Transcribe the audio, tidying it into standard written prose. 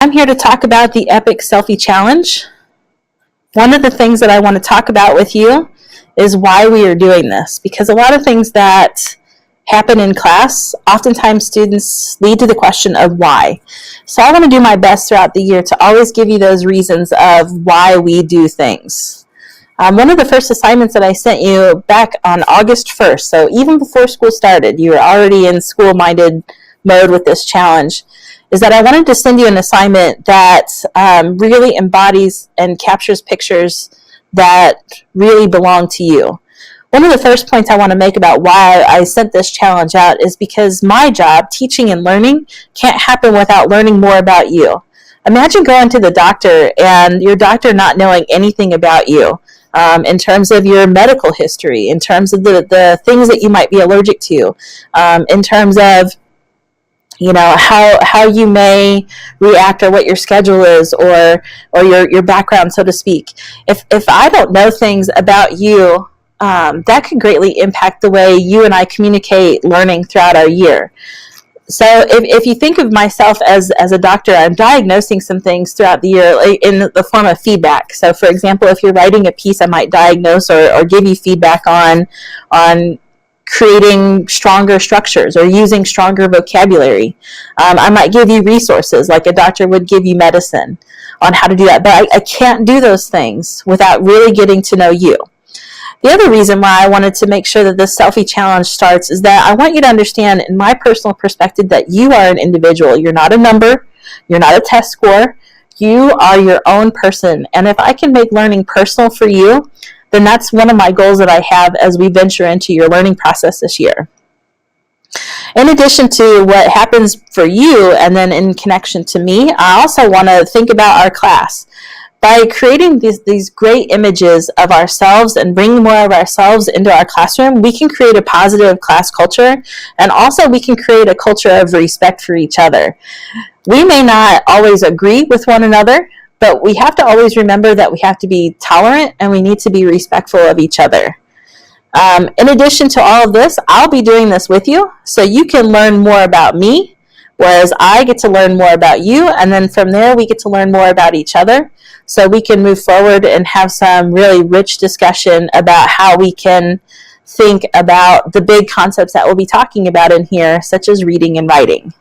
I'm here to talk about the Epic Selfie Challenge. One of the things that I want to talk about with you is why we are doing this, because a lot of things that happen in class, oftentimes students lead to the question of why. So I want to do my best throughout the year to always give you those reasons of why we do things. One of the first assignments that I sent you back on August 1st, so even before school started, you were already in school-minded mode with this challenge, is that I wanted to send you an assignment that really embodies and captures pictures that really belong to you. One of the first points I want to make about why I sent this challenge out is because my job, teaching and learning, can't happen without learning more about you. Imagine going to the doctor and your doctor not knowing anything about you in terms of your medical history, in terms of the things that you might be allergic to, in terms of how you may react or what your schedule is or your background, so to speak. If I don't know things about you, that could greatly impact the way you and I communicate learning throughout our year. So if you think of myself as a doctor, I'm diagnosing some things throughout the year in the form of feedback. So for example, if you're writing a piece, I might diagnose or give you feedback on creating stronger structures or using stronger vocabulary. I might give you resources like a doctor would give you medicine on how to do that, but I can't do those things without really getting to know you. The other reason why I wanted to make sure that this selfie challenge starts is that I want you to understand, in my personal perspective, that you are an individual. You're not a number. You're not a test score. You are your own person. And if I can make learning personal for you, then that's one of my goals that I have as we venture into your learning process this year. In addition to what happens for you and then in connection to me, I also want to think about our class. By creating these great images of ourselves and bringing more of ourselves into our classroom, we can create a positive class culture, and also we can create a culture of respect for each other. We may not always agree with one another, but we have to always remember that we have to be tolerant and we need to be respectful of each other. In addition to all of this, I'll be doing this with you so you can learn more about me, whereas I get to learn more about you, and then from there we get to learn more about each other so we can move forward and have some really rich discussion about how we can think about the big concepts that we'll be talking about in here, such as reading and writing.